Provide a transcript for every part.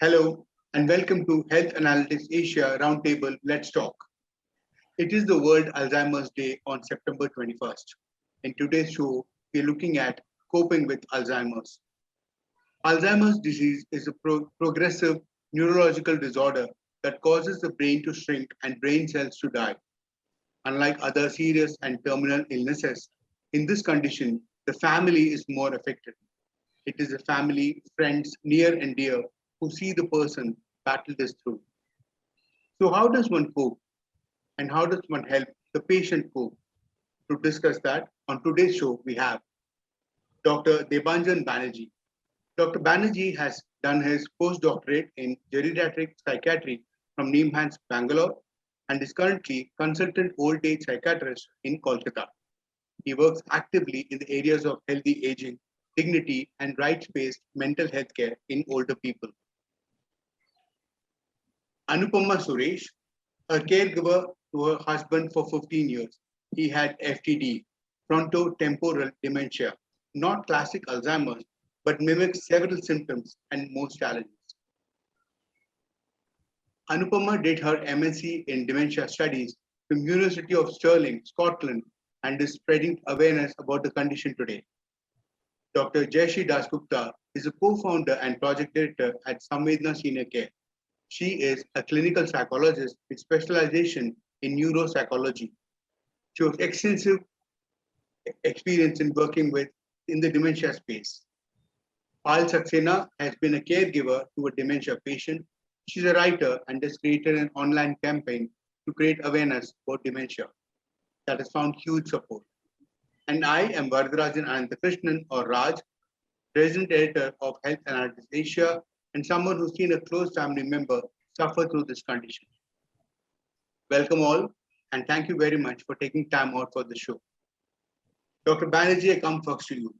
Hello, and welcome to Health Analytics Asia Roundtable Let's Talk. It is the World Alzheimer's Day on September 21st. In today's show, we are looking at coping with Alzheimer's. Alzheimer's disease is a progressive neurological disorder that causes the brain to shrink and brain cells to die. Unlike other serious and terminal illnesses, in this condition, the family is more affected. It is the family, friends, near and dear who see the person battle this through. So, how does one cope and how does one help the patient cope? To discuss that, on today's show, we have Dr. Debanjan Banerjee. Dr. Banerjee has done his postdoctorate in geriatric psychiatry from Neemhans, Bangalore, and is currently consultant old age psychiatrist in Kolkata. He works actively in the areas of healthy aging, dignity, and rights-based mental health care in older people. Anupama Suresh, a caregiver to her husband for 15 years. He had FTD, frontotemporal dementia, not classic Alzheimer's, but mimics several symptoms and most challenges. Anupama did her MSc in dementia studies from University of Stirling, Scotland, and is spreading awareness about the condition today. Dr. Jayashree Dasgupta is a co-founder and project director at Samvedna Senior Care. She is a clinical psychologist with specialization in neuropsychology. She has extensive experience in working in the dementia space. Pal Saxena has been a caregiver to a dementia patient. She's a writer and has created an online campaign to create awareness about dementia that has found huge support. And I am Varadarajan Ananthakrishnan, or Raj, President Editor of Health Analytics Asia, and someone who's seen a close family member suffer through this condition. Welcome all, and thank you very much for taking time out for the show. Dr. Banerjee, I come first to you.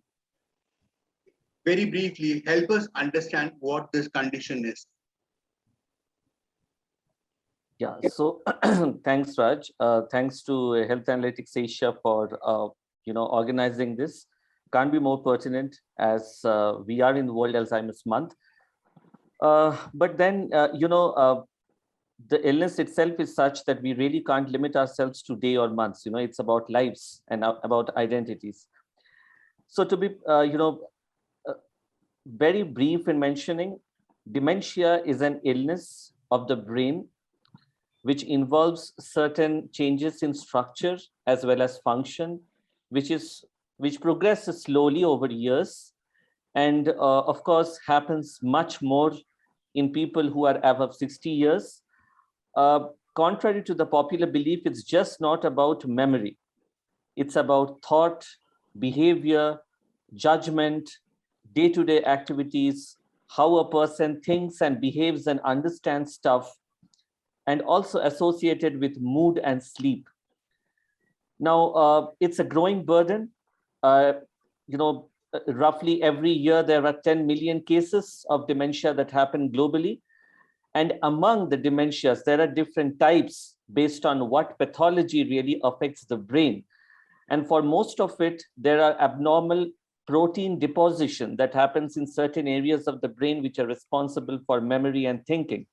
Very briefly, help us understand what this condition is. Yeah, so thanks, Raj. Thanks to Health Analytics Asia for organizing this. Can't be more pertinent as we are in World Alzheimer's Month. But then, the illness itself is such that we really can't limit ourselves to day or months. It's about lives and about identities. So to be, very brief in mentioning, dementia is an illness of the brain which involves certain changes in structure as well as function, which progresses slowly over years, and of course happens much more in people who are above 60 years. Contrary to the popular belief, it's just not about memory. It's about thought, behavior, judgment, day-to-day activities, how a person thinks and behaves and understands stuff, and also associated with mood and sleep. Now, it's a growing burden. Roughly every year, there are 10 million cases of dementia that happen globally. And among the dementias, there are different types based on what pathology really affects the brain. And for most of it, there are abnormal protein deposition that happens in certain areas of the brain which are responsible for memory and thinking.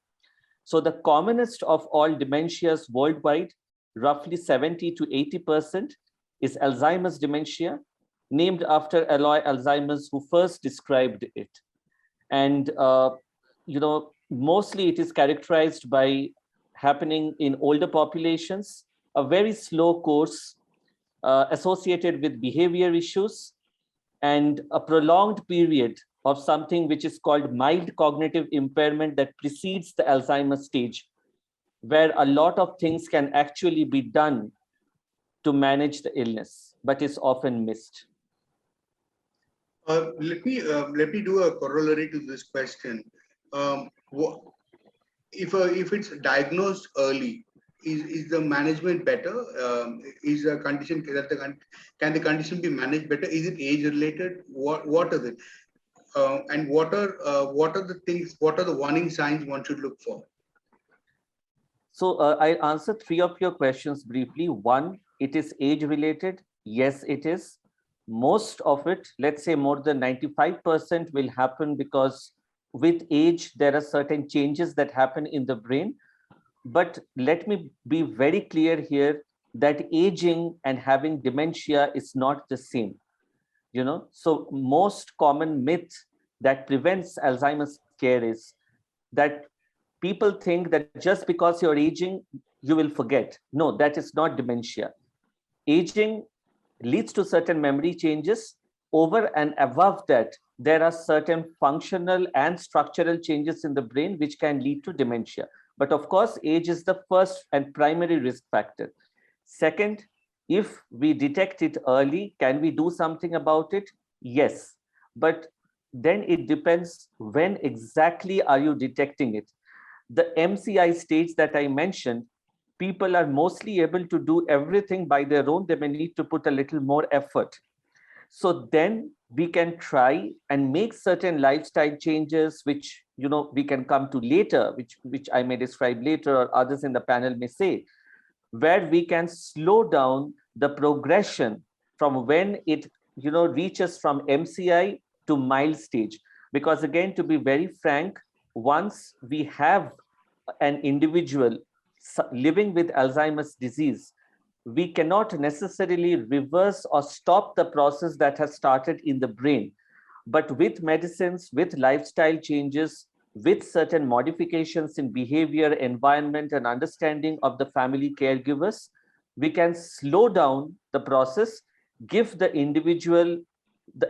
So the commonest of all dementias worldwide, roughly 70 to 80%, is Alzheimer's dementia, named after Alois Alzheimer's, who first described it. And, mostly it is characterized by happening in older populations, a very slow course associated with behavior issues, and a prolonged period of something which is called mild cognitive impairment that precedes the Alzheimer's stage, where a lot of things can actually be done to manage the illness, but is often missed. Let me do a corollary to this question. If it's diagnosed early, is the management better? Is the condition can the condition be managed better? Is it age related? What is it? And what are the things? What are the warning signs one should look for? So I'll answer three of your questions briefly. One, it is age related. Yes, it is. Most of it, let's say more than 95%, will happen because with age, there are certain changes that happen in the brain. But let me be very clear here that aging and having dementia is not the same. So most common myth that prevents Alzheimer's care is that people think that just because you're aging, you will forget. No, that is not dementia. Aging leads to certain memory changes. Over and above that, there are certain functional and structural changes in the brain which can lead to dementia. But of course, age is the first and primary risk factor. Second, if we detect it early, can we do something about it? Yes. But then it depends when exactly are you detecting it. The MCI stage that I mentioned, people are mostly able to do everything by their own. They may need to put a little more effort. So then we can try and make certain lifestyle changes, which we can come to later, which I may describe later, or others in the panel may say, where we can slow down the progression from when it reaches from MCI to mild stage. Because again, to be very frank, once we have an individual living with Alzheimer's disease, we cannot necessarily reverse or stop the process that has started in the brain. But with medicines, with lifestyle changes, with certain modifications in behavior, environment, and understanding of the family caregivers, we can slow down the process, give the individual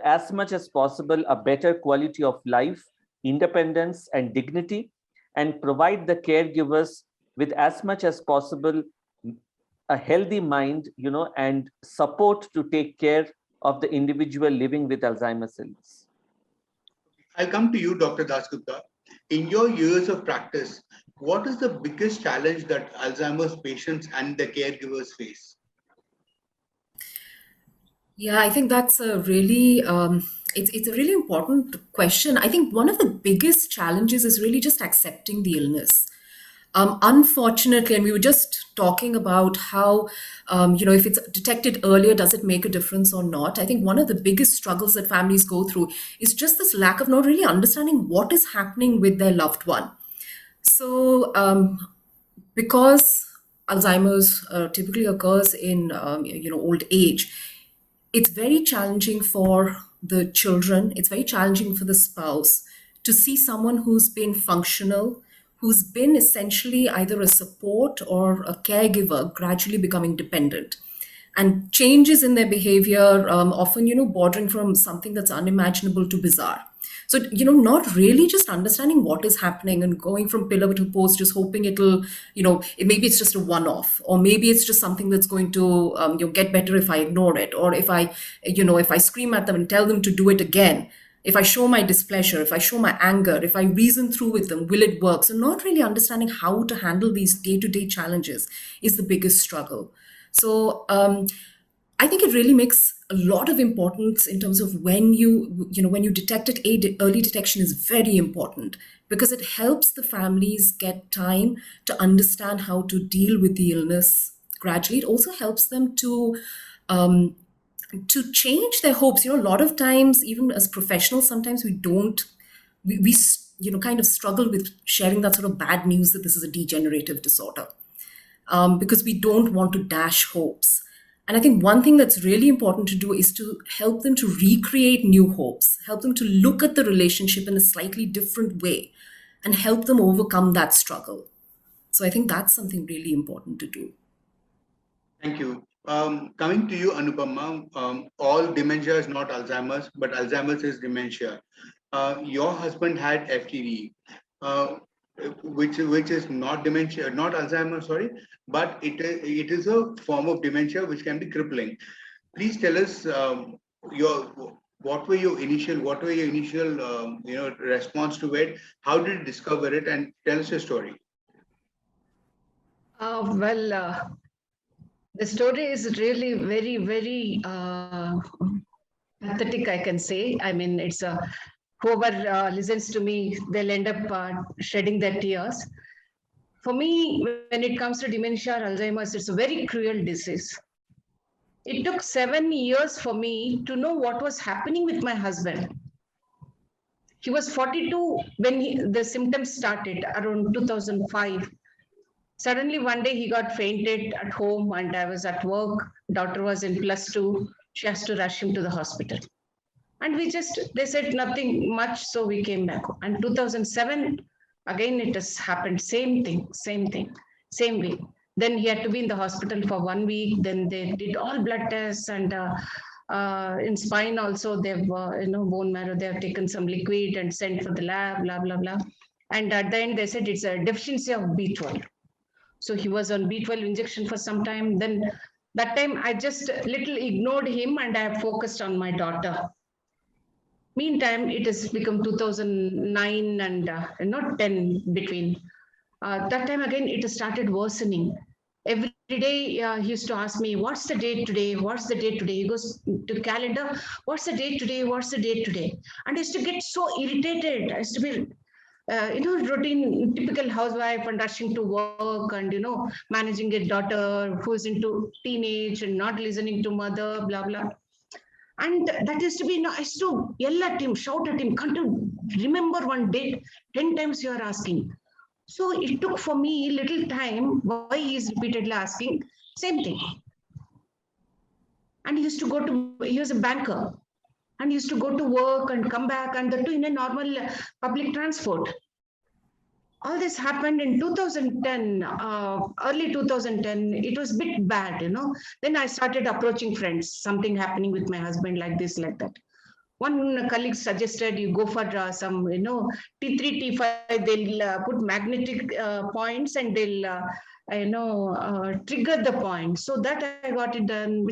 as much as possible a better quality of life, independence, and dignity, and provide the caregivers with as much as possible a healthy mind, and support to take care of the individual living with Alzheimer's illness. I'll come to you, Dr. Dasgupta. In your years of practice, what is the biggest challenge that Alzheimer's patients and the caregivers face? Yeah, I think that's a really it's a really important question. I think one of the biggest challenges is really just accepting the illness. Unfortunately, and we were just talking about how, if it's detected earlier, does it make a difference or not? I think one of the biggest struggles that families go through is just this lack of not really understanding what is happening with their loved one. So, because Alzheimer's typically occurs in, old age, it's very challenging for the children, it's very challenging for the spouse to see someone who's been functional, who's been essentially either a support or a caregiver gradually becoming dependent. And changes in their behavior, often, bordering from something that's unimaginable to bizarre. So, not really just understanding what is happening and going from pillar to post, just hoping it'll, maybe it's just a one-off, or maybe it's just something that's going to, get better if I ignore it, or if I scream at them and tell them to do it again. If I show my displeasure, if I show my anger, if I reason through with them, will it work? So not really understanding how to handle these day-to-day challenges is the biggest struggle. So I think it really makes a lot of importance in terms of when you detect it. Early detection is very important because it helps the families get time to understand how to deal with the illness gradually. It also helps them to change their hopes. A lot of times, even as professionals, sometimes we kind of struggle with sharing that sort of bad news that this is a degenerative disorder, because we don't want to dash hopes. And I think one thing that's really important to do is to help them to recreate new hopes, help them to look at the relationship in a slightly different way, and help them overcome that struggle. So I think that's something really important to do. Thank you. Coming to you, Anupama, all dementia is not Alzheimer's, but Alzheimer's is dementia. Your husband had FTD, which is not dementia, not Alzheimer's, sorry, but it is a form of dementia which can be crippling. Please tell us what were your initial response to it? How did you discover it, and tell us your story. The story is really very, very pathetic, I can say. I mean, it's whoever listens to me, they'll end up shedding their tears. For me, when it comes to dementia or Alzheimer's, it's a very cruel disease. It took 7 years for me to know what was happening with my husband. He was 42 when the symptoms started around 2005. Suddenly one day he got fainted at home and I was at work. Daughter was in +2. She has to rush him to the hospital. And they said nothing much, so we came back. And 2007, again it has happened, same thing, same way. Then he had to be in the hospital for 1 week. Then they did all blood tests and in spine also they've, bone marrow, they have taken some liquid and sent for the lab, blah, blah, blah. And at the end they said it's a deficiency of B12. So he was on B12 injection for some time. Then that time I just little ignored him and I focused on my daughter. Meantime, it has become 2009 and 10 between. That time again, it started worsening. Every day he used to ask me, what's the date today? What's the date today? He goes to the calendar, what's the date today? What's the date today? And I used to get so irritated. I used to be, routine, typical housewife and rushing to work and, managing a daughter who's into teenage and not listening to mother, blah, blah. And that used to be, I used to yell at him, shout at him, can't you remember one date? 10 times you are asking. So it took for me little time why he is repeatedly asking, same thing. And he was a banker. And he used to go to work and come back and that too in a normal public transport. All this happened in 2010, early 2010. It was a bit bad, Then I started approaching friends, something happening with my husband like this, like that. One colleague suggested you go for some, T3, T5, they'll put magnetic points and they'll, trigger the point. So that I got it done,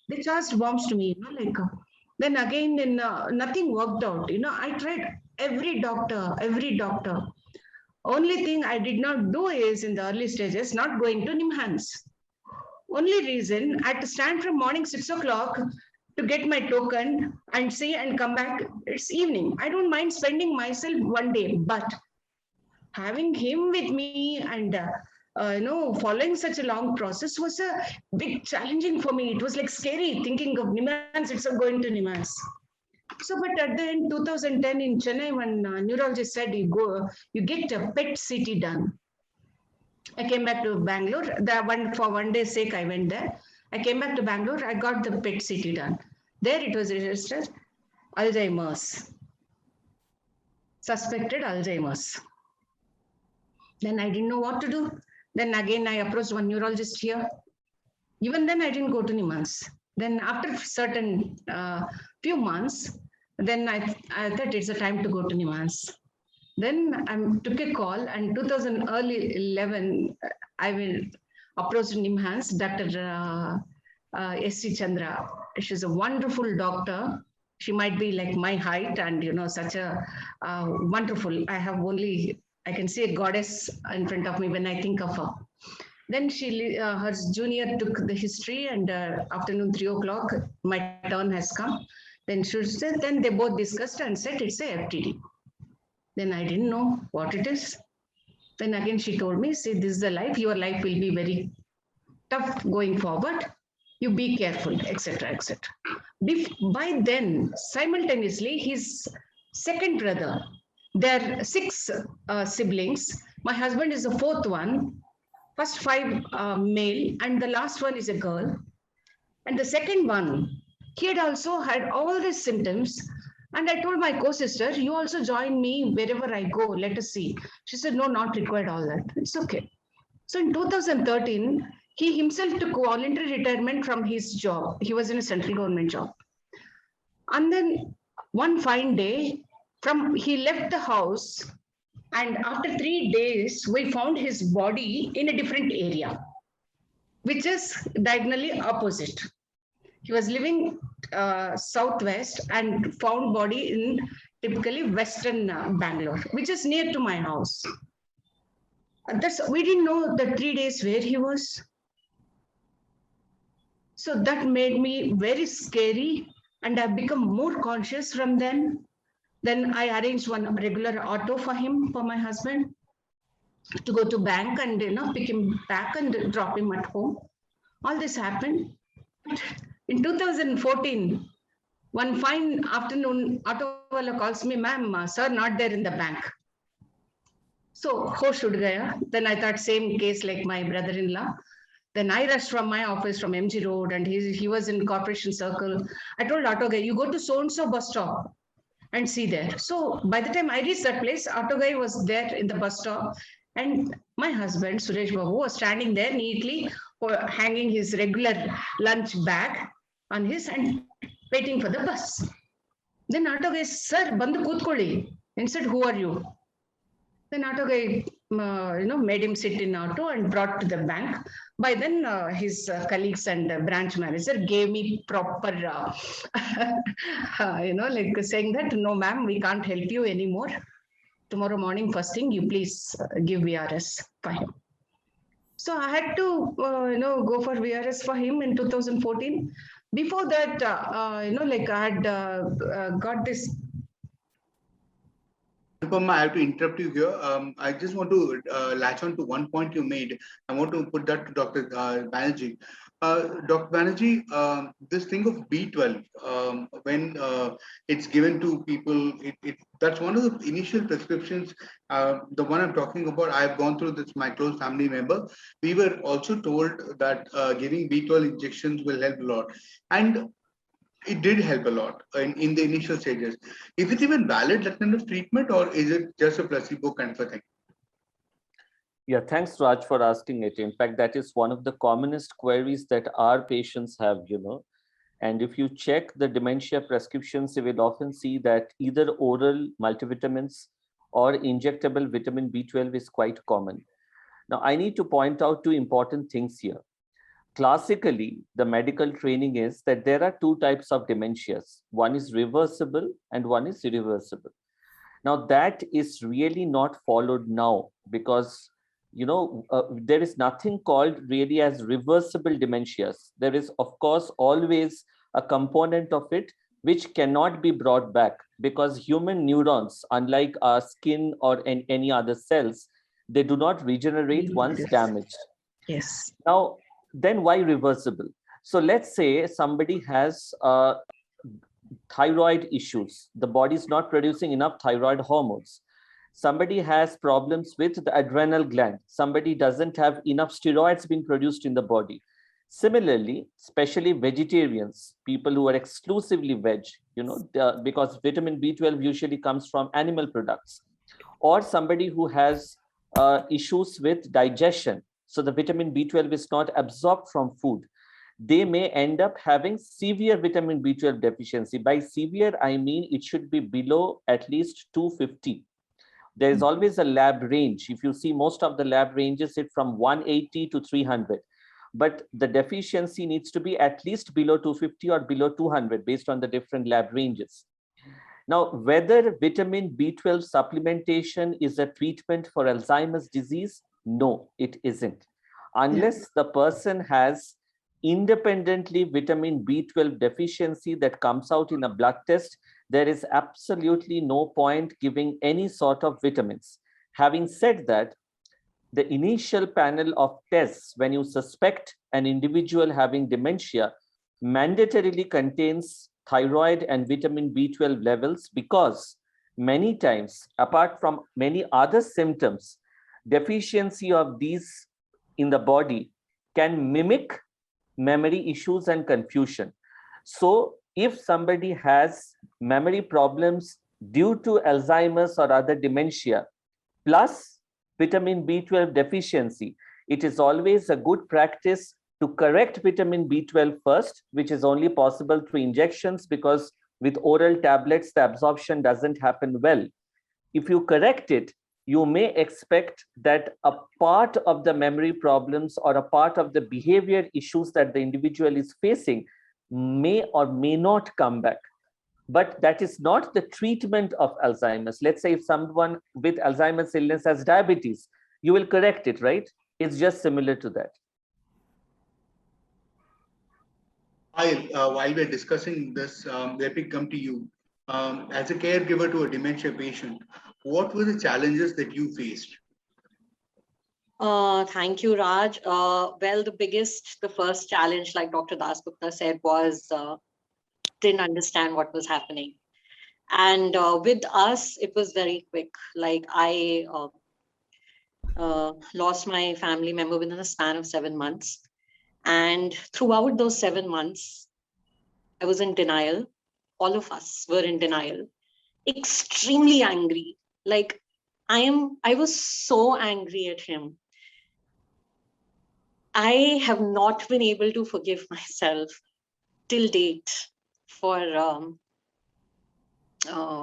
they charged bombs to me, then again, nothing worked out. I tried every doctor. Only thing I did not do is in the early stages, not going to NIMHANS. Only reason I had to stand from morning 6 o'clock to get my token and see and come back. It's evening. I don't mind spending myself one day, but having him with me and following such a long process was a big challenging for me. It was like scary thinking of NIMHANS, it's going to NIMHANS. So, but at the end, 2010 in Chennai, when neurologist said you get a PET CT done. I came back to Bangalore. For 1 day's sake, I went there. I came back to Bangalore. I got the PET CT done. There it was registered Alzheimer's, suspected Alzheimer's. Then I didn't know what to do. Then again, I approached one neurologist here. Even then, I didn't go to NIMHANS. Then after certain few months, then I thought it's a time to go to NIMHANS. Then I took a call and 2011, I will approach NIMHANS, Dr. S.C. Chandra. She's a wonderful doctor. She might be like my height and, such a wonderful, I can see a goddess in front of me when I think of her. Then her junior took the history and afternoon 3 o'clock, my turn has come. Then they both discussed and said it's a FTD. Then I didn't know what it is. Then again, she told me, see, this is the life. Your life will be very tough going forward. You be careful, etc., etc. By then, simultaneously, his second brother, there are 6 siblings. My husband is the 4th one. First 5 male and the last one is a girl. And the second one, he had also had all these symptoms. And I told my co-sister, you also join me wherever I go, let us see. She said, no, not required all that. It's okay. So in 2013, he himself took voluntary retirement from his job. He was in a central government job. And then one fine day, he left the house. And after 3 days, we found his body in a different area, which is diagonally opposite. He was living southwest and found body in typically western Bangalore, which is near to my house. We didn't know the 3 days where he was. So that made me very scary and I've become more conscious from then. Then I arranged one regular auto for him, for my husband, to go to bank and pick him back and drop him at home. All this happened. In 2014, One fine afternoon, auto wala calls me, ma'am, sir not there in the bank. So, hosh ud gaya. Then I thought same case like my brother-in-law. Then I rushed from my office from MG Road, and he was in Corporation Circle. I told auto guy, you go to so-and-so bus stop and see there. So by the time I reached that place, auto guy was there in the bus stop. And my husband, Suresh Babu, was standing there neatly, hanging his regular lunch bag on his and waiting for the bus. Then auto guy, sir, bandu kootkoli. And said, who are you? Then auto guy, made him sit in auto and brought to the bank. By then, his colleagues and branch manager gave me proper, like saying that, no, ma'am, we can't help you anymore. Tomorrow morning, first thing, you please give VRS. Fine. So I had to, go for VRS for him in 2014. Before that, I had got this. I have to interrupt you here. I just want to latch on to one point you made. I want to put that to Dr. Banerjee. Dr. Banerjee, this thing of B12, when it's given to people, that's one of the initial prescriptions. The one I'm talking about, I've gone through this, my close family member. We were also told that giving B12 injections will help a lot. And it did help a lot in the initial stages. Is it even valid, that kind of treatment, or is it just a placebo kind of a thing? Yeah, thanks, Raj, for asking it. In fact, that is one of the commonest queries that our patients have, And if you check the dementia prescriptions, you will often see that either oral multivitamins or injectable vitamin B12 is quite common. Now, I need to point out two important things here. Classically, the medical training is that there are two types of dementias. One is reversible and one is irreversible. Now, that is really not followed now because, there is nothing called really as reversible dementias. There is, of course, always a component of it which cannot be brought back because human neurons, unlike our skin or any other cells, they do not regenerate once damaged. Yes. Now, then why reversible? So let's say somebody has thyroid issues. The body is not producing enough thyroid hormones. Somebody has problems with the adrenal gland. Somebody doesn't have enough steroids being produced in the body. Similarly, especially vegetarians, people who are exclusively veg, because vitamin B12 usually comes from animal products, or somebody who has issues with digestion. So the vitamin B12 is not absorbed from food. They may end up having severe vitamin B12 deficiency. By severe, I mean it should be below at least 250. There is always a lab range. If you see, most of the lab ranges it from 180 to 300. But the deficiency needs to be at least below 250 or below 200 based on the different lab ranges. Now, whether vitamin B12 supplementation is a treatment for Alzheimer's disease, no, it isn't. Unless the person has independently vitamin B12 deficiency that comes out in a blood test, there is absolutely no point giving any sort of vitamins. Having said that, the initial panel of tests when you suspect an individual having dementia mandatorily contains thyroid and vitamin B12 levels because many times, apart from many other symptoms, deficiency of these in the body can mimic memory issues and confusion. So if somebody has memory problems due to Alzheimer's or other dementia, plus vitamin B12 deficiency, it is always a good practice to correct vitamin B12 first, which is only possible through injections because with oral tablets, the absorption doesn't happen well. If you correct it, you may expect that a part of the memory problems or a part of the behavior issues that the individual is facing may or may not come back. But that is not the treatment of Alzheimer's. Let's say if someone with Alzheimer's illness has diabetes, you will correct it, right? It's just similar to that. While we're discussing this, let me come to you. As a caregiver to a dementia patient, what were the challenges that you faced? Thank you, Raj. Well, the first challenge, like Dr. Dasgupta said, was didn't understand what was happening. And with us, it was very quick. Like I lost my family member within a span of 7 months. And throughout those 7 months, I was in denial. All of us were in denial, extremely angry. Like I was so angry at him. I have not been able to forgive myself till date for, I'm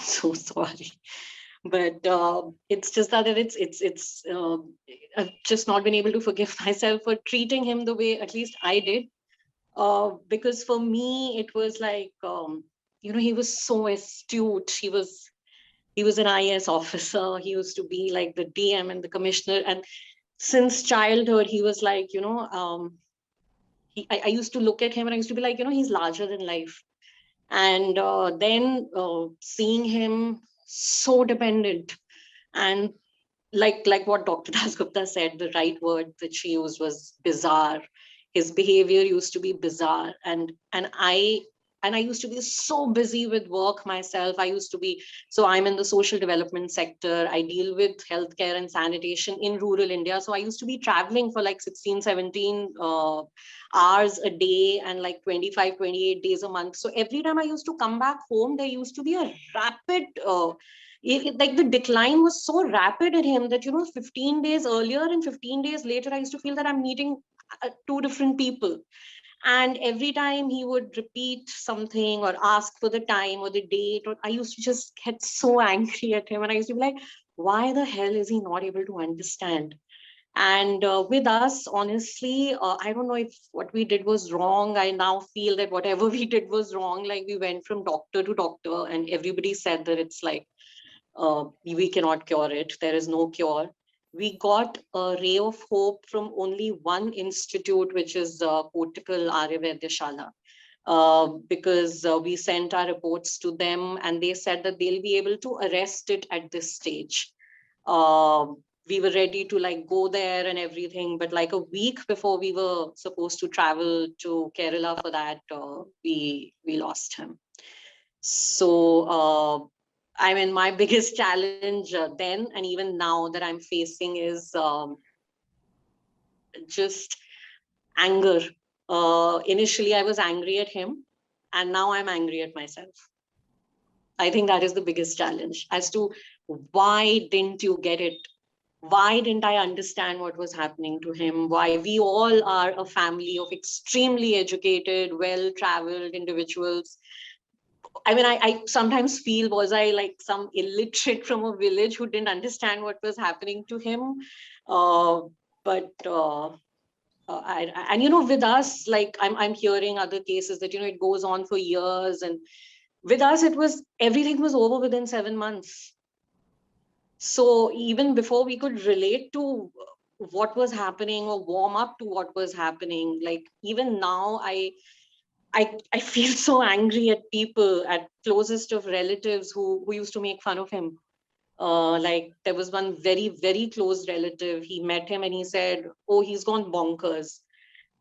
so sorry. But it's just that I've just not been able to forgive myself for treating him the way at least I did. Because for me, it was like, he was so astute. He was an IAS officer. He used to be like the DM and the commissioner. And since childhood, he was like, I used to look at him and I used to be like, he's larger than life. And then seeing him so dependent, and like what Dr. Dasgupta said, the right word that she used was bizarre. His behavior used to be bizarre, and I used to be so busy with work myself. So I'm in the social development sector. I deal with healthcare and sanitation in rural India. So I used to be traveling for like 16, 17 hours a day and like 25, 28 days a month. So every time I used to come back home, there used to be a rapid, like the decline was so rapid in him that, 15 days earlier and 15 days later, I used to feel that I'm meeting two different people. And every time he would repeat something or ask for the time or the date, or I used to just get so angry at him. And I used to be like, why the hell is he not able to understand? And with us, honestly, I don't know if what we did was wrong. I now feel that whatever we did was wrong. Like we went from doctor to doctor and everybody said that it's like, we cannot cure it. There is no cure. We got a ray of hope from only one institute, which is Kotikal Aryavedyashala, because we sent our reports to them and they said that they'll be able to arrest it at this stage. We were ready to like go there and everything, but like a week before we were supposed to travel to Kerala for that, we lost him. So I mean, my biggest challenge then and even now that I'm facing is just anger. Initially, I was angry at him, and now I'm angry at myself. I think that is the biggest challenge as to why didn't you get it? Why didn't I understand what was happening to him? Why we all are a family of extremely educated, well-traveled individuals. I mean, I sometimes feel, was I like some illiterate from a village who didn't understand what was happening to him? And with us, like I'm hearing other cases that, it goes on for years. And with us, everything was over within 7 months. So even before we could relate to what was happening or warm up to what was happening, like even now, I feel so angry at people, at closest of relatives who used to make fun of him. Like there was one very, very close relative. He met him and he said, oh, he's gone bonkers.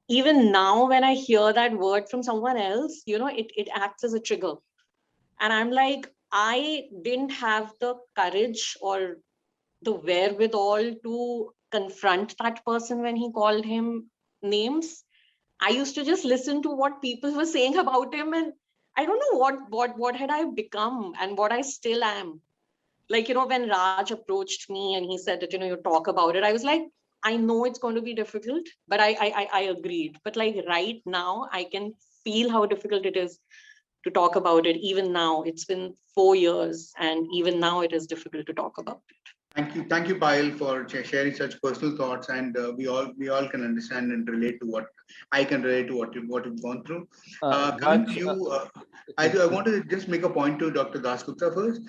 Even now, when I hear that word from someone else, it acts as a trigger. And I'm like, I didn't have the courage or the wherewithal to confront that person when he called him names. I used to just listen to what people were saying about him, and I don't know what had I become and what I still am. Like, when Raj approached me and he said that, you talk about it, I was like, I know it's going to be difficult, but I agreed. But like right now, I can feel how difficult it is to talk about it. Even now, it's been 4 years, and even now it is difficult to talk about it. Thank you, Payal, for sharing such personal thoughts, and we all can understand and relate to what I can relate to what you've gone through. Coming to you, I want to just make a point to Dr. Dasgupta first.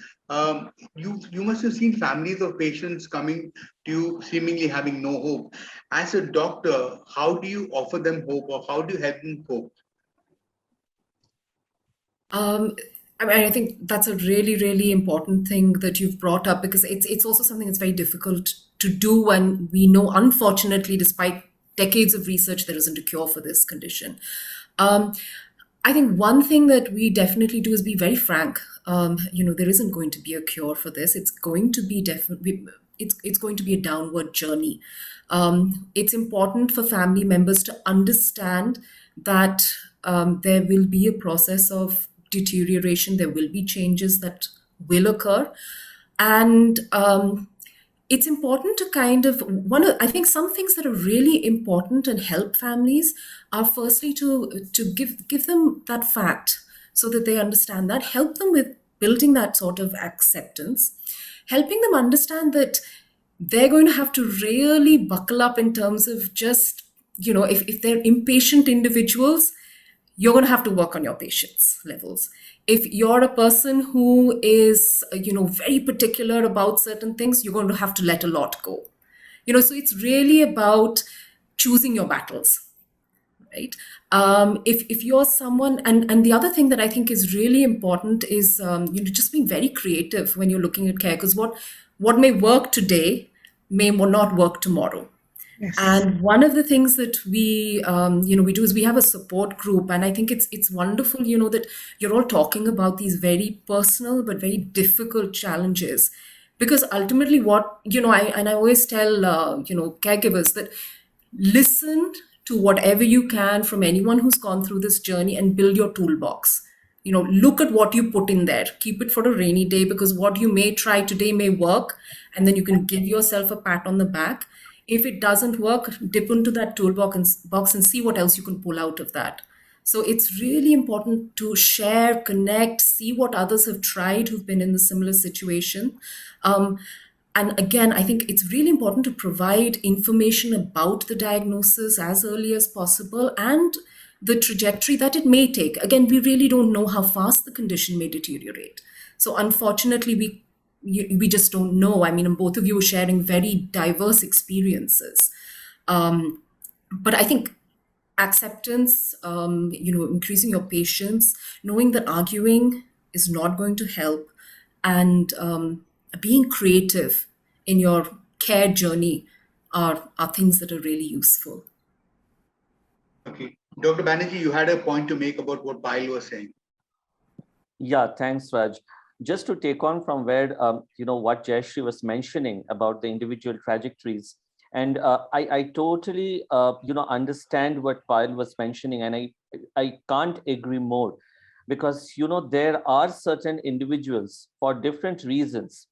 You must have seen families of patients coming to you seemingly having no hope. As a doctor, how do you offer them hope, or how do you help them cope? I mean, I think that's a really, really important thing that you've brought up, because it's also something that's very difficult to do when we know, unfortunately, despite decades of research, there isn't a cure for this condition. I think one thing that we definitely do is be very frank. There isn't going to be a cure for this. It's going to be definitely it's going to be a downward journey. It's important for family members to understand that there will be a process of deterioration. There will be changes that will occur, and it's important to kind of I think some things that are really important and help families are firstly to give them that fact so that they understand that, help them with building that sort of acceptance, helping them understand that they're going to have to really buckle up in terms of just, if they're impatient individuals, you're going to have to work on your patience levels. If you're a person who is, very particular about certain things, you're going to have to let a lot go. So it's really about choosing your battles, right? If you're someone, and the other thing that I think is really important is, just being very creative when you're looking at care, because what may work today may not work tomorrow. Yes. And one of the things that we do is we have a support group, and I think it's wonderful, that you're all talking about these very personal but very difficult challenges, because ultimately, what I always tell caregivers that listen to whatever you can from anyone who's gone through this journey and build your toolbox. Look at what you put in there, keep it for a rainy day, because what you may try today may work, and then you can give yourself a pat on the back. If it doesn't work, dip into that toolbox and see what else you can pull out of that. So it's really important to share, connect, see what others have tried who've been in a similar situation. And again, I think it's really important to provide information about the diagnosis as early as possible and the trajectory that it may take. Again, we really don't know how fast the condition may deteriorate. So unfortunately, we just don't know. I mean, both of you are sharing very diverse experiences. But I think acceptance, increasing your patience, knowing that arguing is not going to help, and being creative in your care journey are things that are really useful. Okay. Dr. Banerjee, you had a point to make about what Payal was saying. Yeah, thanks, Raj. Just to take on from where, what Jayashree was mentioning about the individual trajectories. And I totally, understand what Payal was mentioning, and I can't agree more, because, there are certain individuals for different reasons.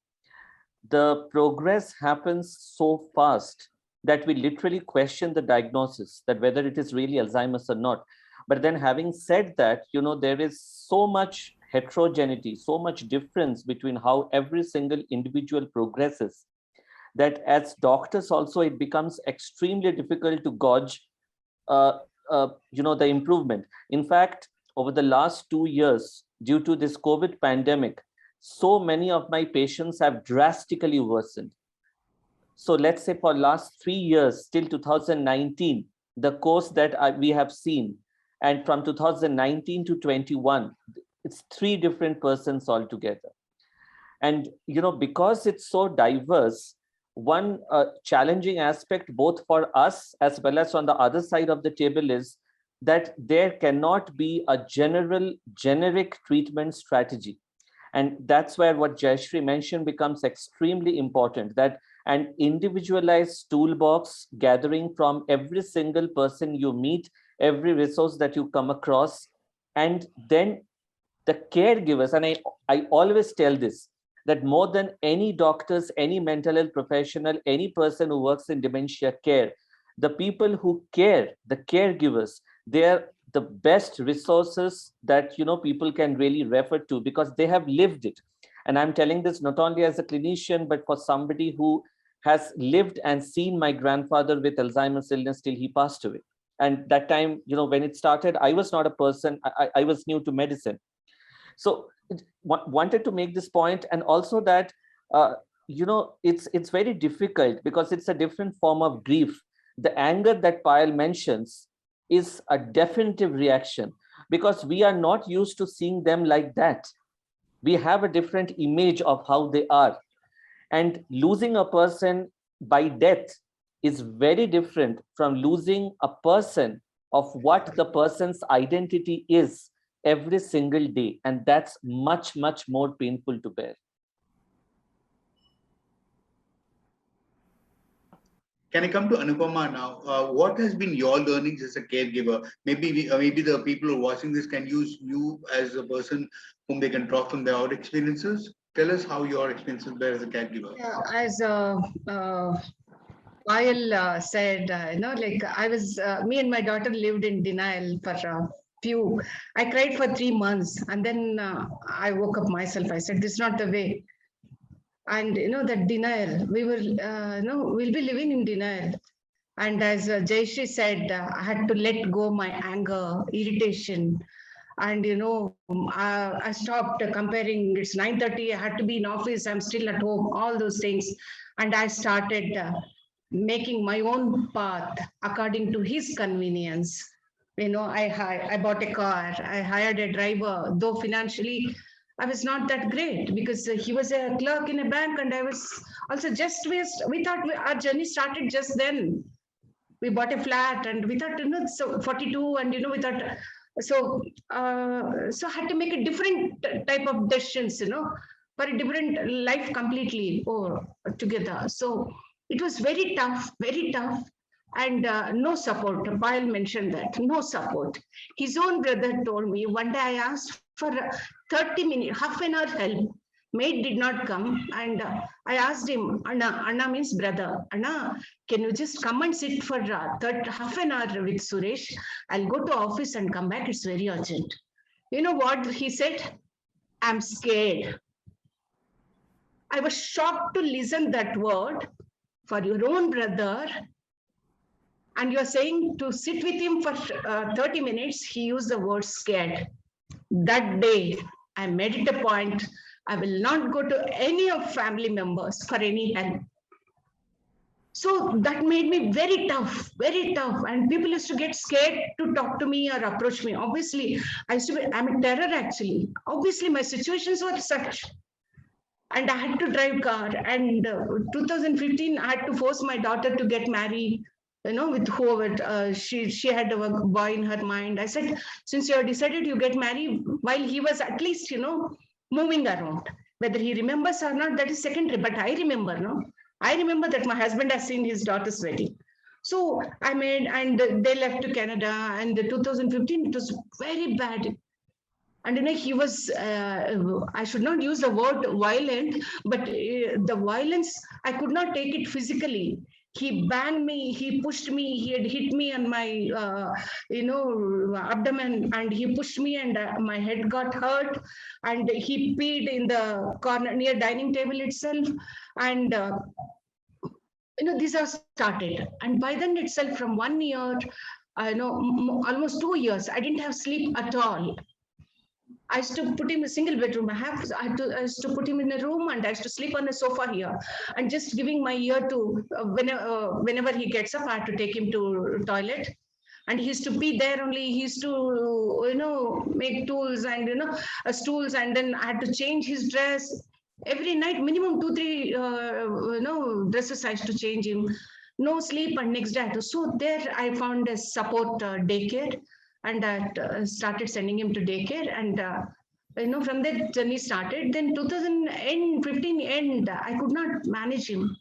The progress happens so fast that we literally question the diagnosis, that whether it is really Alzheimer's or not. But then having said that, there is so much heterogeneity, so much difference between how every single individual progresses, that as doctors also, it becomes extremely difficult to gauge, the improvement. In fact, over the last 2 years, due to this COVID pandemic, so many of my patients have drastically worsened. So let's say for last 3 years, till 2019, the course that we have seen, and from 2019 to 21, it's 3 different persons altogether. And, because it's so diverse, one challenging aspect, both for us as well as on the other side of the table, is that there cannot be a generic treatment strategy. And that's where what Jayashree mentioned becomes extremely important, that an individualized toolbox gathering from every single person you meet, every resource that you come across, and then the caregivers. And I always tell this, that more than any doctors, any mental health professional, any person who works in dementia care, the people who care, the caregivers, they are the best resources that people can really refer to, because they have lived it. And I'm telling this not only as a clinician, but for somebody who has lived and seen my grandfather with Alzheimer's illness till he passed away. And that time, when it started, I was not a person, I was new to medicine. So wanted to make this point, and also that it's very difficult because it's a different form of grief. The anger that Payal mentions is a definitive reaction, because we are not used to seeing them like that. We have a different image of how they are, and losing a person by death is very different from losing a person of what the person's identity is. every single day. And that's much, much more painful to bear. Can I come to Anupama now? What has been your learnings as a caregiver? Maybe the people who are watching this can use you as a person whom they can draw from their own experiences. Tell us how your experiences were as a caregiver. Yeah, as Payal said, like me and my daughter lived in denial for I cried for 3 months, and then I woke up myself. I said, this is not the way. And that denial, we'll be living in denial. And as Jayashree said, I had to let go my anger, irritation, and I stopped comparing. It's 9:30. I had to be in office. I'm still at home. All those things, and I started making my own path according to his convenience. I bought a car. I hired a driver, though financially I was not that great, because he was a clerk in a bank, and I was also just we thought our journey started just then. We bought a flat, and we thought, so 42, and we thought, so I had to make a different type of decisions, for a different life completely together. So it was very tough, and no support. Payal mentioned that, no support. His own brother told me, one day I asked for 30 minutes, half an hour help. Maid did not come, and I asked him, Anna means brother, Anna, can you just come and sit for half an hour with Suresh? I'll go to office and come back, it's very urgent. You know what he said? I'm scared. I was shocked to listen that word for your own brother, and you're saying to sit with him for 30 minutes, he used the word scared. That day, I made it a point, I will not go to any of family members for any help. So that made me very tough, and people used to get scared to talk to me or approach me. Obviously, I'm a terror actually. Obviously, my situations were such. And I had to drive car, and 2015, I had to force my daughter to get married, with whoever. She had a boy in her mind. I said, since you have decided you get married, while he was at least, moving around. Whether he remembers or not, that is secondary, but I remember, no? I remember that my husband has seen his daughter's wedding. So I made, and they left to Canada, and 2015, it was very bad. And he was, I should not use the word violent, but the violence, I could not take it physically. He banged me, he pushed me, he had hit me on my, abdomen, and he pushed me, and my head got hurt, and he peed in the corner near dining table itself. And, these are started. And by then itself, from 1 year, almost 2 years, I didn't have sleep at all. I used to put him in a single bedroom. I used to put him in a room, and I used to sleep on a sofa here, and just giving my ear to whenever he gets up, I had to take him to toilet, and he used to be there only. He used to make tools and stools, and then I had to change his dress every night, minimum 2-3 dresses I used to change him. No sleep, and next day so there I found a support daycare. And I started sending him to daycare, and from that journey started. Then 2015 end, I could not manage him.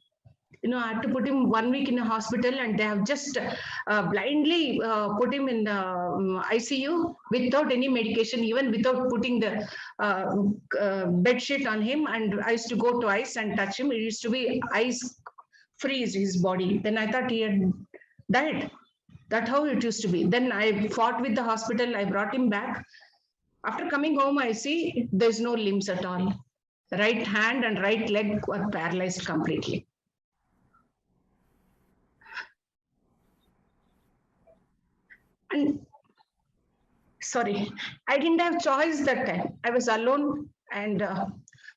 I had to put him 1 week in a hospital, and they have just blindly put him in the ICU without any medication, even without putting the bed sheet on him. And I used to go twice and touch him. It used to be ice freeze his body. Then I thought he had died. That's how it used to be. Then I fought with the hospital. I brought him back. After coming home, I see there's no limbs at all. Right hand and right leg were paralyzed completely. And sorry, I didn't have choice that time. I was alone, and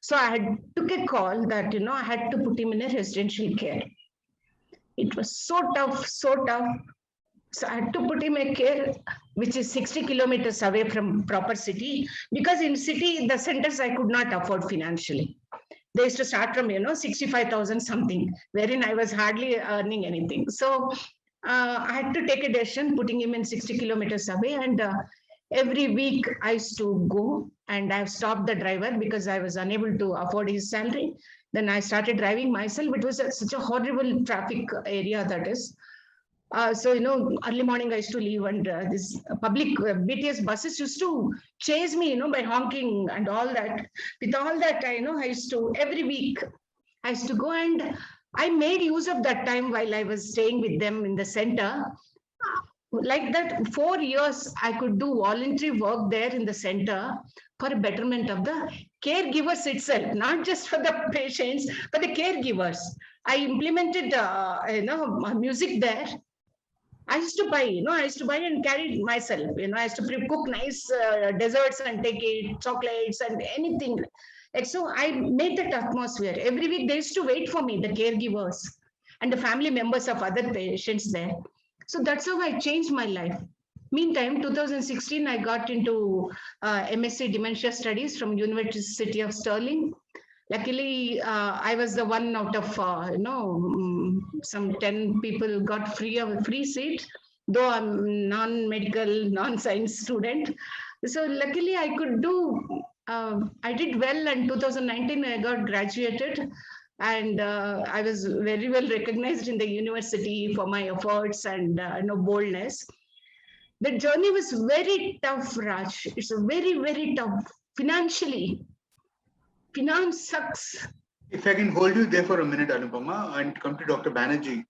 so I had took a call that I had to put him in a residential care. It was so tough, so tough. So I had to put him in care, which is 60 kilometers away from proper city, because in city, the centers I could not afford financially. They used to start from, 65,000 something, wherein I was hardly earning anything. So I had to take a decision, putting him in 60 kilometers away. And Every week I used to go, and I've stopped the driver because I was unable to afford his salary. Then I started driving myself. It was such a horrible traffic area that is. So, early morning I used to leave, and this public BTS buses used to chase me, by honking and all that. With all that, I used to, every week, I used to go, and I made use of that time while I was staying with them in the center. Like that, 4 years, I could do voluntary work there in the center for a betterment of the caregivers itself, not just for the patients, but the caregivers. I implemented, music there. I used to buy and carry it myself. I used to cook nice desserts and take it, chocolates and anything. Like, so I made that atmosphere. Every week they used to wait for me, the caregivers and the family members of other patients there. So that's how I changed my life. Meantime, 2016, I got into MSc Dementia Studies from University of Stirling. Luckily, I was the one out of some 10 people got free seat, though I'm non-medical, non-science student. So luckily, I could do. I did well, and 2019 I got graduated, and I was very well recognized in the university for my efforts and boldness. The journey was very tough, Raj. It's a very tough financially. Finance sucks. If I can hold you there for a minute, Anupama, and come to Dr. Banerjee.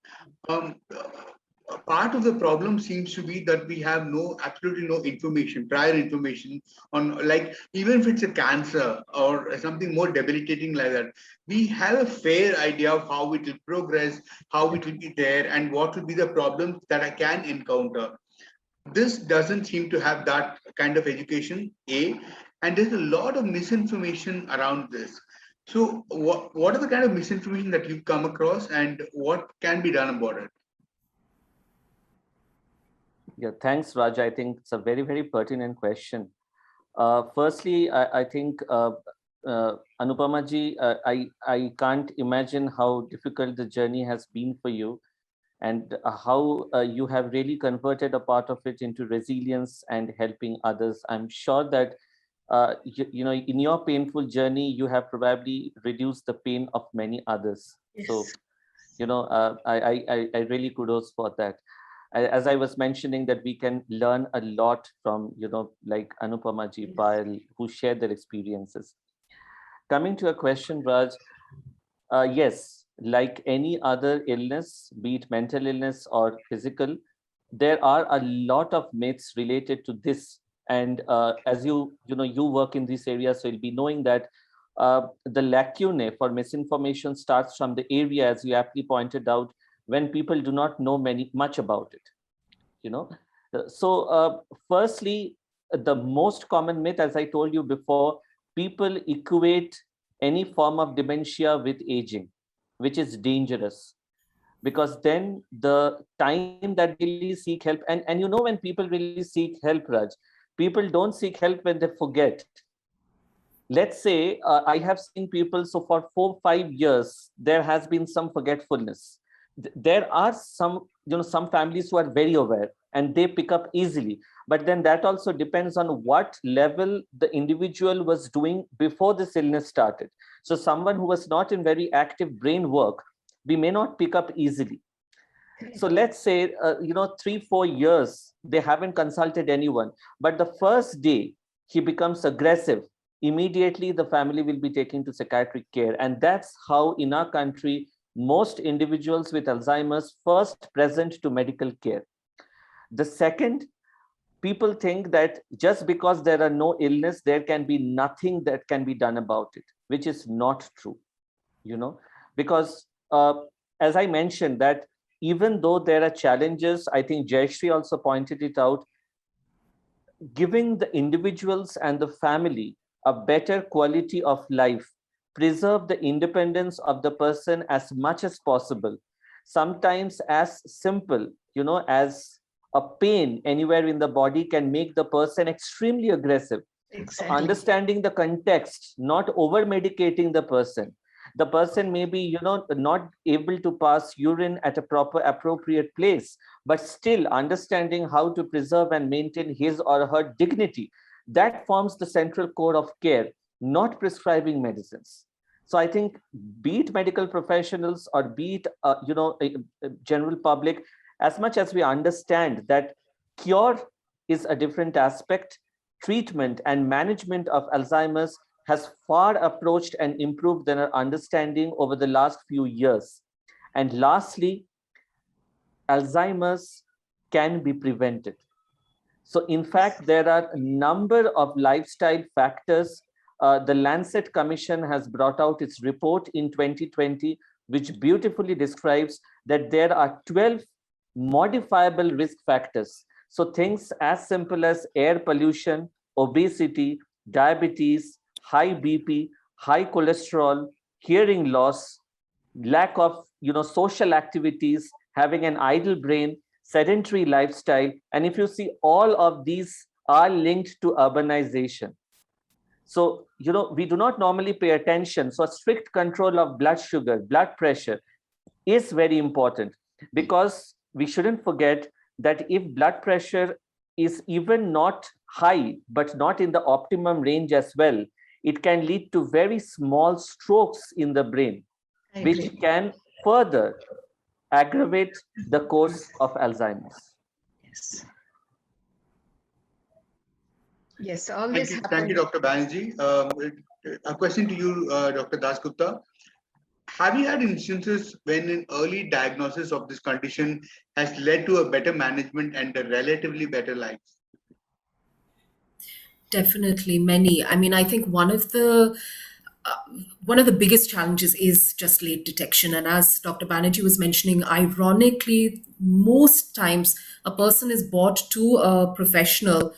Part of the problem seems to be that we have absolutely no information, prior information on, like, even if it's a cancer or something more debilitating like that, we have a fair idea of how it will progress, how it will be there, and what will be the problems that I can encounter. This doesn't seem to have that kind of education, A, and there's a lot of misinformation around this. So what are the kind of misinformation that you've come across, and what can be done about it? Yeah, thanks, Raj. I think it's a very pertinent question. Firstly, I think, Anupama ji, I can't imagine how difficult the journey has been for you, and how you have really converted a part of it into resilience and helping others. I'm sure that in your painful journey, you have probably reduced the pain of many others. Yes. So, I really kudos for that. As I was mentioning, that we can learn a lot from, like Anupama ji, Payal, who shared their experiences. Coming to a question, Raj, yes, like any other illness, be it mental illness or physical, there are a lot of myths related to this. And as you work in this area, so you'll be knowing that the lacunae for misinformation starts from the area, as you aptly pointed out, when people do not know much about it. So firstly, the most common myth, as I told you before, people equate any form of dementia with aging, which is dangerous, because then the time that they really seek help, and when people really seek help, Raj, people don't seek help when they forget. Let's say I have seen people, so for 4-5 years, there has been some forgetfulness. There are some families who are very aware and they pick up easily. But then that also depends on what level the individual was doing before this illness started. So someone who was not in very active brain work, we may not pick up easily. So let's say, 3-4 years, they haven't consulted anyone. But the first day he becomes aggressive, immediately the family will be taken to psychiatric care. And that's how in our country, most individuals with Alzheimer's first present to medical care. The second, people think that just because there are no illness, there can be nothing that can be done about it, which is not true, because as I mentioned, that even though there are challenges, I think Jayashree also pointed it out, giving the individuals and the family a better quality of life, preserve the independence of the person as much as possible. Sometimes as simple, as a pain anywhere in the body can make the person extremely aggressive. Exactly. Understanding the context, not over medicating the person. The person may be, not able to pass urine at a proper appropriate place, but still understanding how to preserve and maintain his or her dignity. That forms the central core of care, not prescribing medicines. So I think, be it medical professionals or be it, general public, as much as we understand that cure is a different aspect, treatment and management of Alzheimer's has far approached and improved than our understanding over the last few years. And lastly, Alzheimer's can be prevented. So in fact, there are a number of lifestyle factors. The Lancet Commission has brought out its report in 2020, which beautifully describes that there are 12 modifiable risk factors. So things as simple as air pollution, obesity, diabetes, high BP, high cholesterol, hearing loss, lack of social activities, having an idle brain, sedentary lifestyle. And if you see, all of these are linked to urbanization. So, we do not normally pay attention. So a strict control of blood sugar, blood pressure is very important, because we shouldn't forget that if blood pressure is even not high, but not in the optimum range as well, it can lead to very small strokes in the brain, which can further aggravate the course of Alzheimer's. Yes. Yes, all Thank this you, happens. thank you, Dr. Banerjee. A question to you, Dr. Dasgupta. Have you had instances when an early diagnosis of this condition has led to a better management and a relatively better life? Definitely, many. I mean, I think one of the biggest challenges is just late detection. And as Dr. Banerjee was mentioning, ironically, most times a person is brought to a professional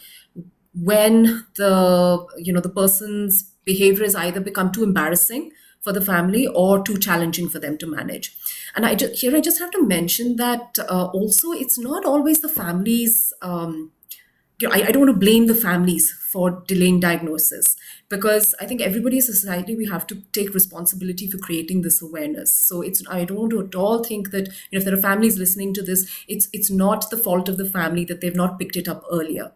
when the person's behavior has either become too embarrassing for the family or too challenging for them to manage. And I just have to mention that also it's not always the families. I don't want to blame the families for delaying diagnosis, because I think everybody in society, we have to take responsibility for creating this awareness. So I don't want to at all think that if there are families listening to this, it's not the fault of the family that they've not picked it up earlier.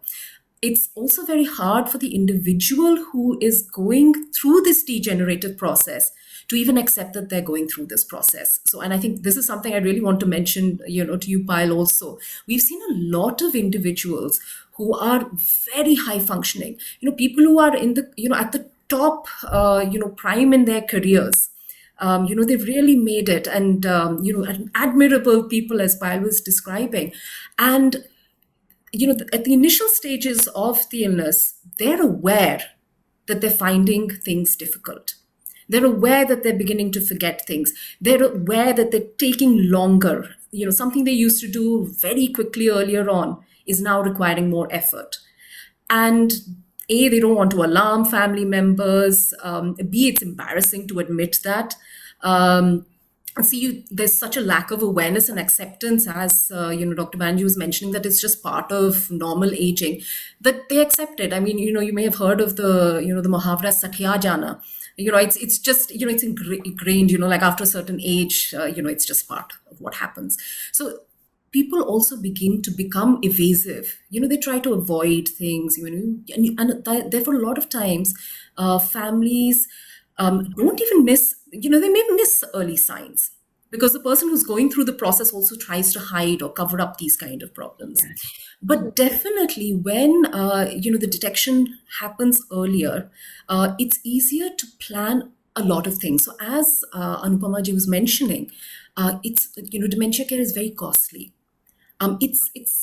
It's also very hard for the individual who is going through this degenerative process to even accept that they're going through this process. So, and I think this is something I really want to mention, to you, Payal, also. We've seen a lot of individuals who are very high functioning, people who are in the, at the top, prime in their careers. They've really made it, and, admirable people, as Payal was describing. And at the initial stages of the illness, they're aware that they're finding things difficult. They're aware that they're beginning to forget things. They're aware that they're taking longer. Something they used to do very quickly earlier on is now requiring more effort. And A, they don't want to alarm family members. B, it's embarrassing to admit that. There's such a lack of awareness and acceptance, as Dr. Banerjee was mentioning, that it's just part of normal aging, that they accept it. I mean, you may have heard of the Muhavra Sakya Jana. It's just, it's ingrained, like after a certain age, it's just part of what happens. So people also begin to become evasive. They try to avoid things, and therefore a lot of times families don't even miss, they may miss early signs, because the person who's going through the process also tries to hide or cover up these kind of problems. But definitely when, the detection happens earlier, it's easier to plan a lot of things. So as Anupama ji was mentioning, dementia care is very costly.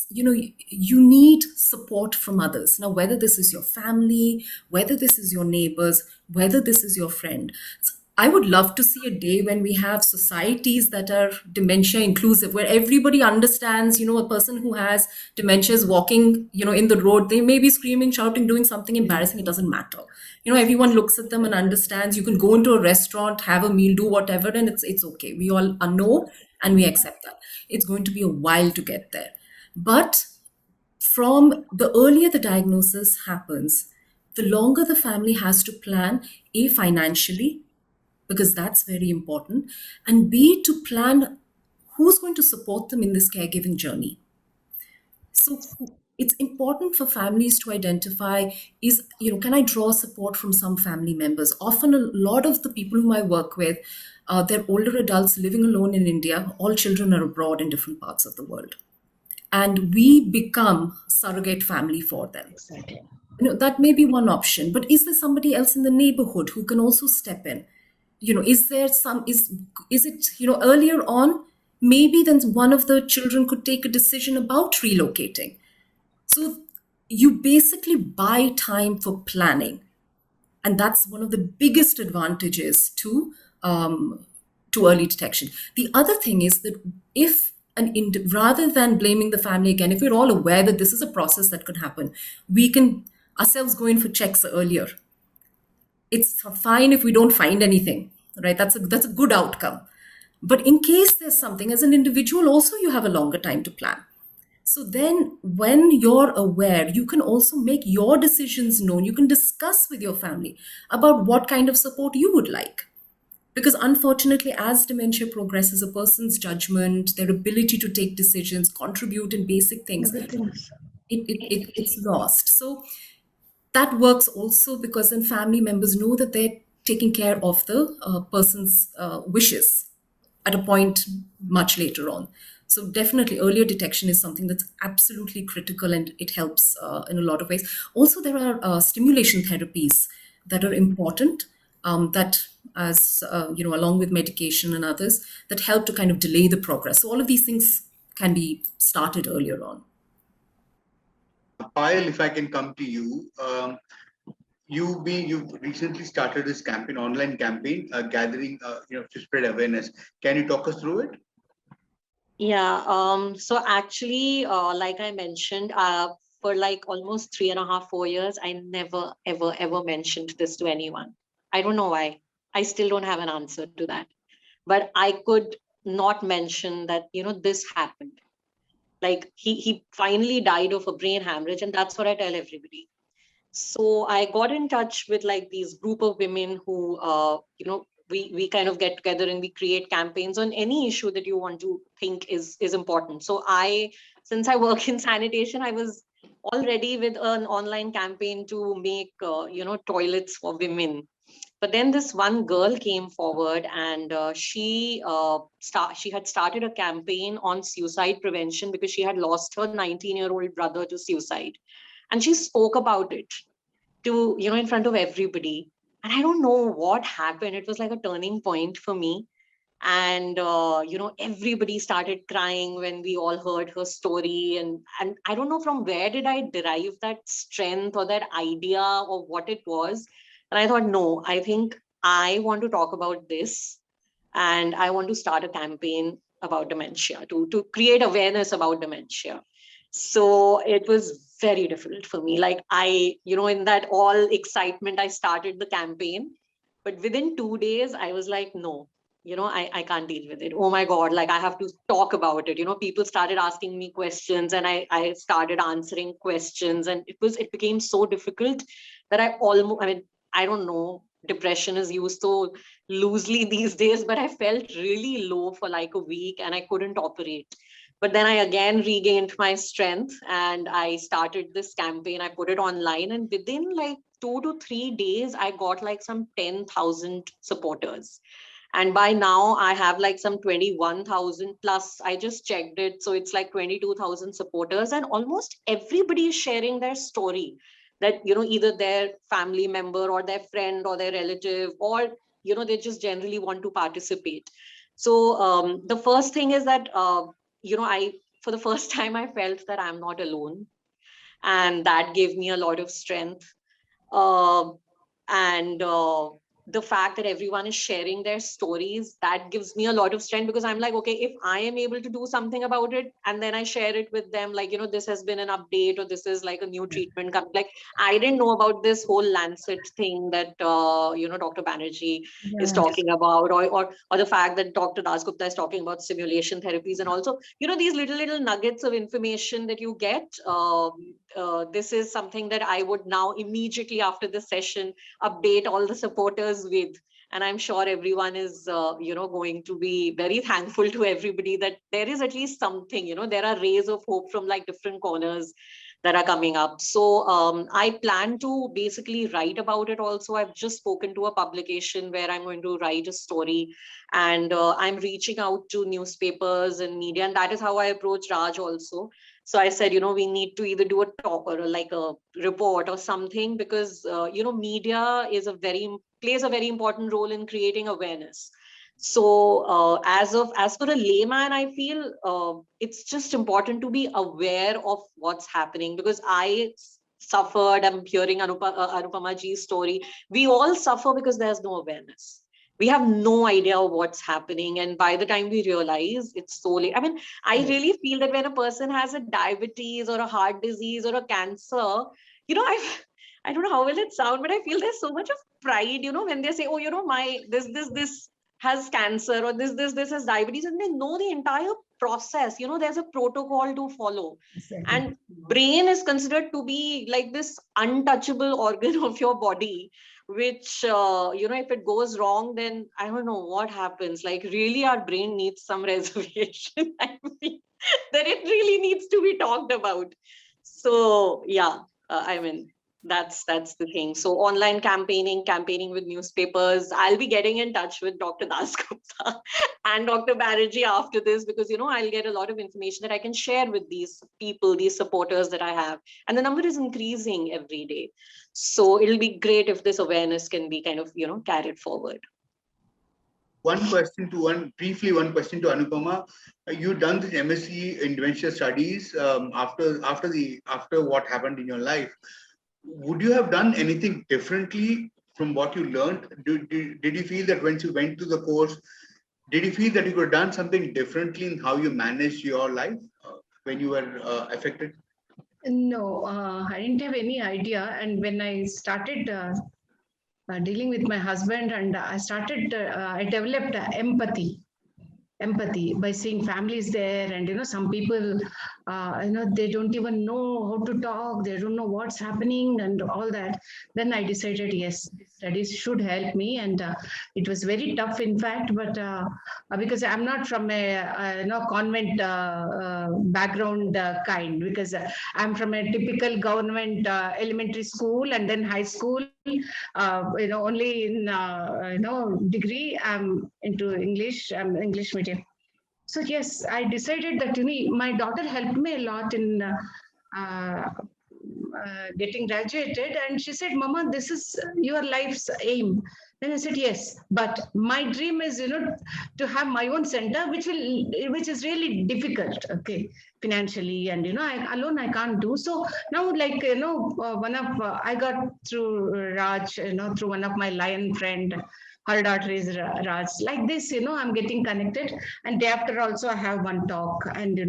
You need support from others. Now, whether this is your family, whether this is your neighbors, whether this is your friend. So I would love to see a day when we have societies that are dementia inclusive, where everybody understands, a person who has dementia is walking, in the road, they may be screaming, shouting, doing something embarrassing. It doesn't matter. Everyone looks at them and understands. You can go into a restaurant, have a meal, do whatever, and it's okay. We all know and we accept that. It's going to be a while to get there. But from the earlier the diagnosis happens, the longer the family has to plan, financially, because that's very important, and B, to plan who's going to support them in this caregiving journey. So it's important for families to identify, is, can I draw support from some family members? Often a lot of the people whom I work with, they're older adults living alone in India. All children are abroad in different parts of the world. And we become surrogate family for them. Exactly. That may be one option, but is there somebody else in the neighborhood who can also step in? Is it, earlier on, maybe then one of the children could take a decision about relocating. So you basically buy time for planning. And that's one of the biggest advantages to early detection. The other thing is that if rather than blaming the family again, if we're all aware that this is a process that could happen, we can ourselves go in for checks earlier. It's fine if we don't find anything, right? That's a good outcome. But in case there's something, as an individual, also you have a longer time to plan. So then when you're aware, you can also make your decisions known. You can discuss with your family about what kind of support you would like. Because unfortunately, as dementia progresses, a person's judgment, their ability to take decisions, contribute in basic things, it's lost. So that works also because then family members know that they're taking care of the person's wishes at a point much later on. So definitely earlier detection is something that's absolutely critical, and it helps in a lot of ways. Also, there are stimulation therapies that are important, that as along with medication and others, that help to kind of delay the progress. So all of these things can be started earlier on. Payal, if I can come to you, you've recently started this campaign, online campaign, gathering, to spread awareness. Can you talk us through it? Yeah. So actually, like I mentioned, for like almost 3.5, 4 years, I never, ever, ever mentioned this to anyone. I don't know why. I still don't have an answer to that. But I could not mention that, this happened. Like he finally died of a brain hemorrhage, and that's what I tell everybody. So I got in touch with like these group of women who, we kind of get together and we create campaigns on any issue that you want to think is important. So since I work in sanitation, I was already with an online campaign to make, toilets for women. But then this one girl came forward, and she had started a campaign on suicide prevention because she had lost her 19-year-old brother to suicide. And she spoke about it to, in front of everybody. And I don't know what happened. It was like a turning point for me. And, everybody started crying when we all heard her story. And I don't know from where did I derive that strength or that idea or what it was. And I thought, no, I think I want to talk about this. And I want to start a campaign about dementia, to create awareness about dementia. So it was very difficult for me. Like in that all excitement, I started the campaign. But within 2 days, I was like, no, I can't deal with it. Oh my God, like I have to talk about it. People started asking me questions, and I started answering questions. And it became so difficult that I don't know, depression is used so loosely these days, but I felt really low for like a week and I couldn't operate. But then I again regained my strength and I started this campaign. I put it online, and within like 2 to 3 days, I got like some 10,000 supporters. And by now I have like some 21,000 plus. I just checked it. So it's like 22,000 supporters, and almost everybody is sharing their story, that, either their family member or their friend or their relative, or, they just generally want to participate. So the first thing is that, for the first time, I felt that I'm not alone. And that gave me a lot of strength. Uh, and the fact that everyone is sharing their stories, that gives me a lot of strength, because I'm like, okay, if I am able to do something about it, and then I share it with them, like, this has been an update, or this is like a new treatment coming. Like, I didn't know about this whole Lancet thing that Dr. Banerjee is talking about, or the fact that Dr. Dasgupta is talking about simulation therapies, and also these little nuggets of information that you get. This is something that I would now immediately after the session update all the supporters with. And I'm sure everyone is, going to be very thankful to everybody that there is at least something, there are rays of hope from like different corners that are coming up. So I plan to basically write about it also. I've just spoken to a publication where I'm going to write a story, and I'm reaching out to newspapers and media. And that is how I approached Raj also. So I said, we need to either do a talk or like a report or something, because, media plays a very important role in creating awareness. So as for a layman, I feel it's just important to be aware of what's happening, because I suffered. I'm hearing Anupama ji's story. We all suffer because there's no awareness. We have no idea what's happening, and by the time we realize, it's so late. I mean, I really feel that when a person has a diabetes or a heart disease or a cancer, I don't know how will it sound, but I feel there's so much of pride, when they say, oh, my this has cancer, or this has diabetes, and they know the entire process. There's a protocol to follow. Exactly. And brain is considered to be like this untouchable organ of your body, which if it goes wrong, then I don't know what happens. Like, really, our brain needs some reservation. I mean, that it really needs to be talked about. So yeah, I mean, that's the thing. So online campaigning with newspapers. I'll be getting in touch with Dr. Dasgupta and Dr. Banerjee after this, because I'll get a lot of information that I can share with these people, these supporters that I have, and the number is increasing every day. So it'll be great if this awareness can be kind of carried forward. One question to Anupama. You've done this MSc in dementia studies after what happened in your life. Would you have done anything differently from what you learned? Did you feel that when you went to the course, did you feel that you could have done something differently in how you managed your life when you were affected? No, I didn't have any idea. And when I started dealing with my husband, and I developed empathy by seeing families there. And some people they don't even know how to talk, they don't know what's happening and all that. Then I decided, yes, studies should help me. And it was very tough, in fact, but because I'm not from a convent background kind, because I'm from a typical government elementary school and then high school. Only in degree I'm into English. I'm English medium. So yes, I decided that my daughter helped me a lot in getting graduated, and she said, "Mama, this is your life's aim." Then I said, "Yes, but my dream is to have my own center, which is really difficult, okay, financially, and I can't do so." Now, like one of I got through Raj, through one of my lion friend. Her daughter is Raj. Like this, I'm getting connected. And day after also I have one talk. And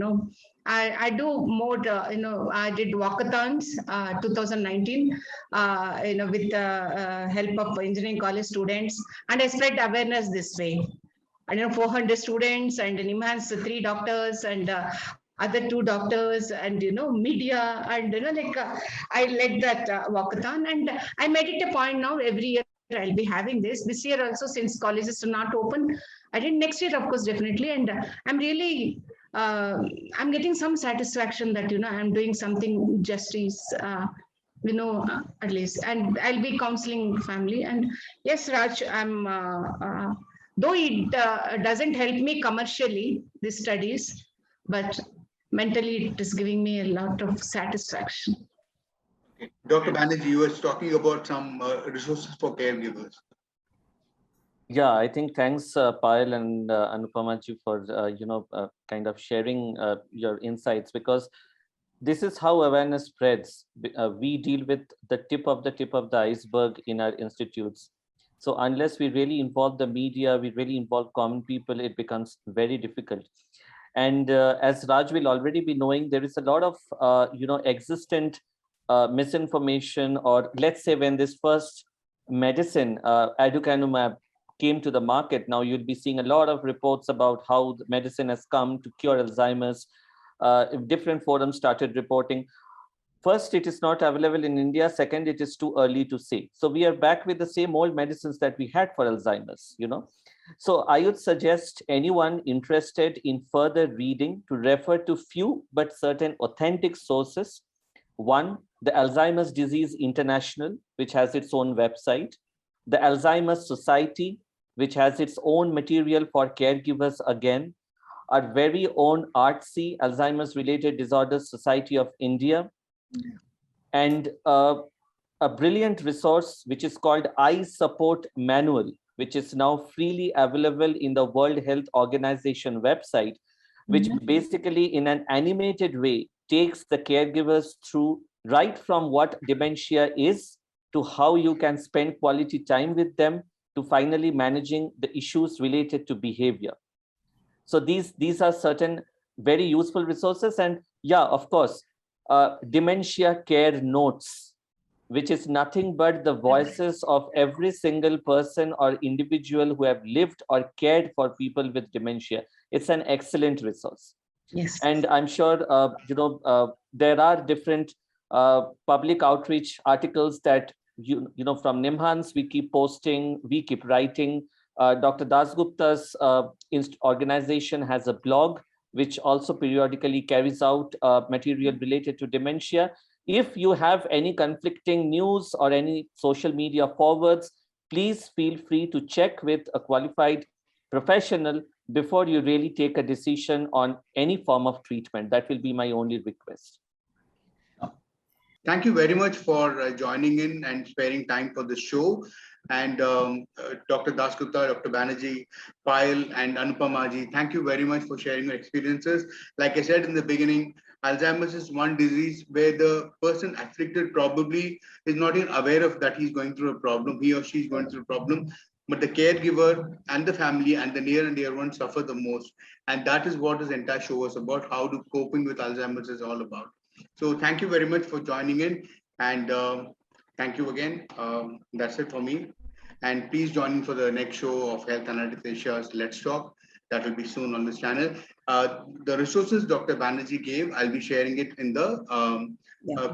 I do more. I did walkathons 2019. With the help of engineering college students, and I spread awareness this way. 400 students and NIMHANS 3 doctors and other 2 doctors and media, and I led that walkathon, and I made it a point now every year I'll be having this. This year also, since colleges are not open, I did next year, of course, definitely. And I'm really I'm getting some satisfaction that I'm doing something justice. At least, and I'll be counseling family. And yes, Raj, I'm though it doesn't help me commercially, these studies, but mentally it is giving me a lot of satisfaction. Dr. Banerjee, you were talking about some resources for caregivers. Yeah, I think thanks, Payal and Anupama ji, for kind of sharing your insights, because this is how awareness spreads. We deal with the tip of the iceberg in our institutes. So unless we really involve the media, we really involve common people, it becomes very difficult. And as Raj will already be knowing, there is a lot of existent misinformation, or let's say when this first medicine, aducanumab, came to the market, now you'll be seeing a lot of reports about how the medicine has come to cure Alzheimer's. Different forums started reporting. First, it is not available in India. Second, it is too early to say. So we are back with the same old medicines that we had for Alzheimer's, So I would suggest anyone interested in further reading to refer to few but certain authentic sources. One, the Alzheimer's Disease International, which has its own website. The Alzheimer's Society, which has its own material for caregivers again. Our very own ARTSI, Alzheimer's Related Disorders Society of India. And a brilliant resource which is called I Support Manual, which is now freely available in the World Health Organization website, which basically in an animated way takes the caregivers through right from what dementia is to how you can spend quality time with them to finally managing the issues related to behavior. So these are certain very useful resources. And yeah, of course, dementia care notes, which is nothing but the voices of every single person or individual who have lived or cared for people with dementia. It's an excellent resource. Yes. And I'm sure, there are different public outreach articles that, from Nimhans, we keep posting, we keep writing. Dr. Dasgupta's organization has a blog, which also periodically carries out material related to dementia. If you have any conflicting news or any social media forwards, please feel free to check with a qualified professional before you really take a decision on any form of treatment. That will be my only request. Thank you very much for joining in and sparing time for the show. And Dr. Dasgupta, Dr. Banerjee, Payal, and Anupamaji, thank you very much for sharing your experiences. Like I said in the beginning, Alzheimer's is one disease where the person afflicted probably is not even aware of that he's going through a problem, he or she is going through a problem, but the caregiver and the family and the near and dear ones suffer the most. And that is what this entire show was about, how to coping with Alzheimer's is all about. So thank you very much for joining in, and thank you again. That's it for me. And please join in for the next show of Health Analytics Asia's Let's Talk. That will be soon on this channel. The resources Dr. Banerjee gave, I'll be sharing it in the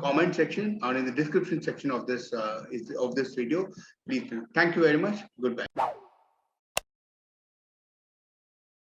comment section or in the description section of this video. Please do. Thank you very much. Goodbye.